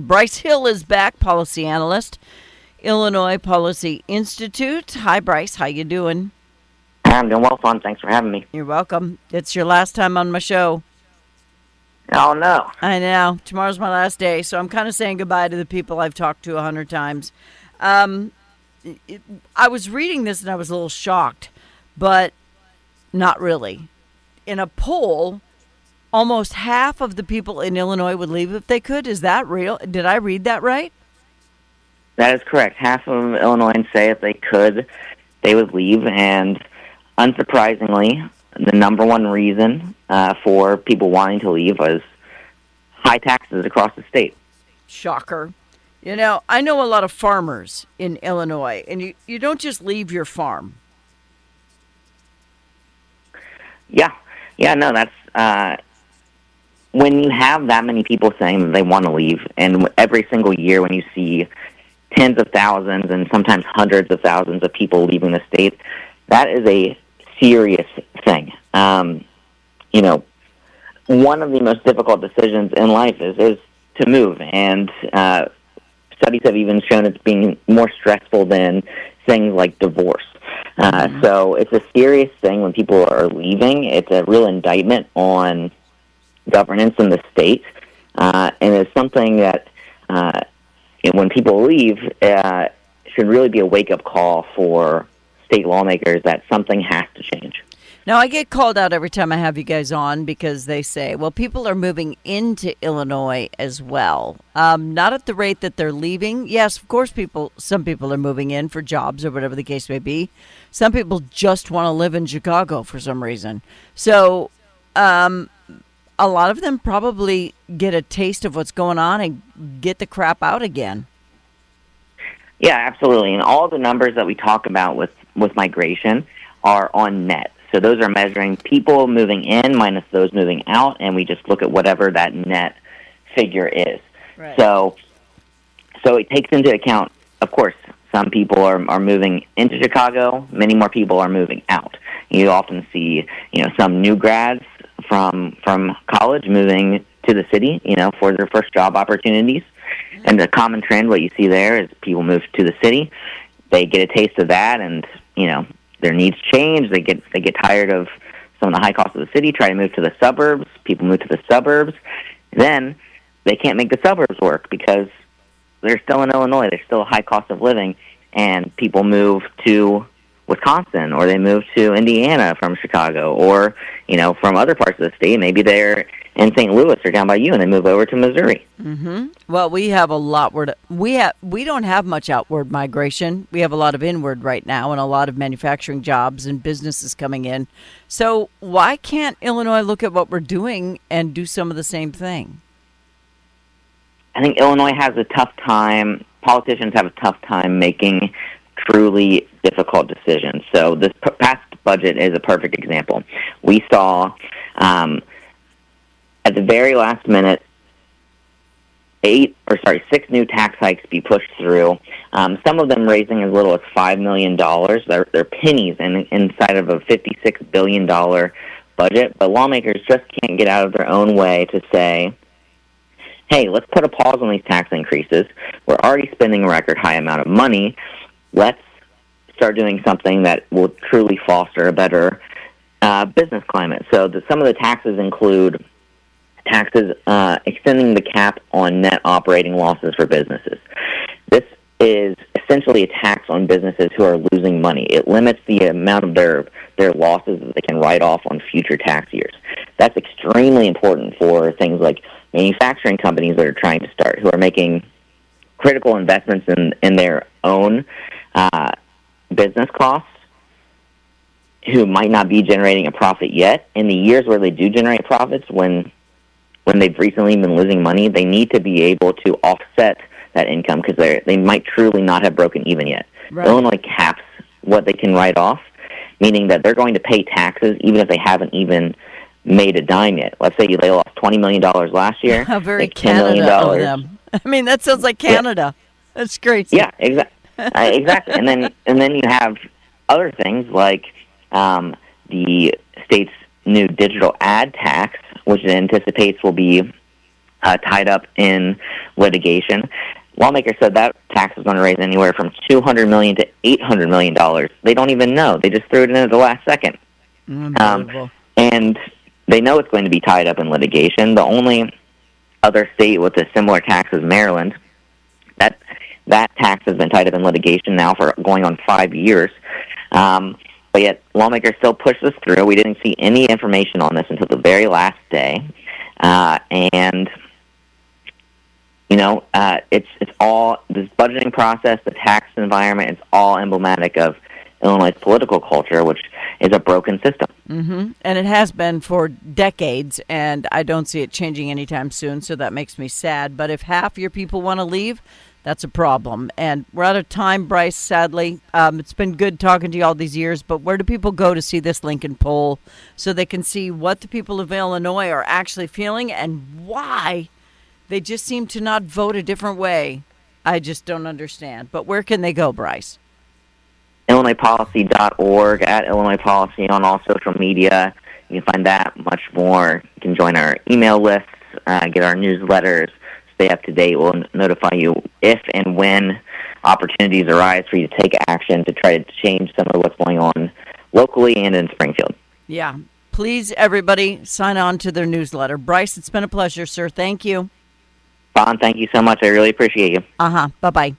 Bryce Hill is back, policy analyst, Illinois Policy Institute. Hi, Bryce. How you doing? I'm doing well, Fawn. Thanks for having me. You're welcome. It's your last time on my show. Oh, no. I know. Tomorrow's my last day, so I'm kind of saying goodbye to the people I've talked to 100 times. I was reading this and I was a little shocked, but not really. In a poll, almost half of the people in Illinois would leave if they could. Is that real? Did I read that right? That is correct. Half of Illinoisans say if they could, they would leave. And unsurprisingly, the number one reason for people wanting to leave was high taxes across the state. Shocker. You know, I know a lot of farmers in Illinois, and you don't just leave your farm. Yeah, no, that's... when you have that many people saying that they want to leave, and every single year when you see tens of thousands and sometimes hundreds of thousands of people leaving the state, that is a serious thing. One of the most difficult decisions in life is to move, and studies have even shown it's being more stressful than things like divorce. So it's a serious thing when people are leaving. It's a real indictment on governance in the state, and it's something that when people leave should really be a wake-up call for state lawmakers that something has to change. Now, I get called out every time I have you guys on because they say, well, people are moving into Illinois as well. Not at the rate that they're leaving. Yes, of course, some people are moving in for jobs or whatever the case may be. Some people just want to live in Chicago for some reason. So a lot of them probably get a taste of what's going on and get the crap out again. Yeah, absolutely. And all the numbers that we talk about with migration are on net. So those are measuring people moving in minus those moving out, and we just look at whatever that net figure is. Right. So it takes into account, of course, some people are moving into Chicago, many more people are moving out. You often see, some new grads from college moving to the city, for their first job opportunities. And the common trend, what you see there is people move to the city, they get a taste of that, and, their needs change. They get tired of some of the high costs of the city, try to move to the suburbs. People move to the suburbs. Then they can't make the suburbs work because they're still in Illinois. There's still a high cost of living, and people move to Wisconsin, or they move to Indiana from Chicago, or, from other parts of the state. Maybe they're in St. Louis or down by you, and they move over to Missouri. Mm-hmm. Well, we have a lot. We don't have much outward migration. We have a lot of inward right now, and a lot of manufacturing jobs and businesses coming in. So why can't Illinois look at what we're doing and do some of the same thing? I think Illinois has a tough time. Politicians have a tough time making truly difficult decisions. So this past budget is a perfect example. We saw at the very last minute 6 new tax hikes be pushed through. Some of them raising as little as $5 million. They're pennies inside of a $56 billion budget. But lawmakers just can't get out of their own way to say, hey, let's put a pause on these tax increases. We're already spending a record high amount of money. Let's start doing something that will truly foster a better business climate. So some of the taxes include taxes extending the cap on net operating losses for businesses. This is essentially a tax on businesses who are losing money. It limits the amount of their losses that they can write off on future tax years. That's extremely important for things like manufacturing companies that are trying to start, who are making critical investments in their own business costs, who might not be generating a profit yet. In the years where they do generate profits, when they've recently been losing money, they need to be able to offset that income because they might truly not have broken even yet. Right. Illinois caps what they can write off, meaning that they're going to pay taxes even if they haven't even made a dime yet. Let's say they lost $20 million last year. How very $10 million. Canada of them. I mean, that sounds like Canada. Yeah. That's crazy. Yeah, exactly. And then you have other things like the state's new digital ad tax, which it anticipates will be tied up in litigation. Lawmakers said that tax is going to raise anywhere from $200 million to $800 million. They don't even know. They just threw it in at the last second. Unbelievable. And they know it's going to be tied up in litigation. The only other state with a similar tax is Maryland. That tax has been tied up in litigation now for going on 5 years. But yet lawmakers still push this through. We didn't see any information on this until the very last day. And it's all this budgeting process, the tax environment. It's all emblematic of Illinois' political culture, which is a broken system. Mm-hmm. And it has been for decades, and I don't see it changing anytime soon. So that makes me sad. But if half your people want to leave, that's a problem. And we're out of time, Bryce, sadly. It's been good talking to you all these years, but where do people go to see this Lincoln poll so they can see what the people of Illinois are actually feeling and why they just seem to not vote a different way? I just don't understand. But where can they go, Bryce? IllinoisPolicy.org, at Illinois Policy on all social media. You can find that much more. You can join our email lists, get our newsletters, stay up to date. We'll notify you if and when opportunities arise for you to take action to try to change some of what's going on locally and in Springfield. Yeah. Please, everybody, sign on to their newsletter. Bryce, it's been a pleasure, sir. Thank you. Bon, thank you so much. I really appreciate you. Bye-bye.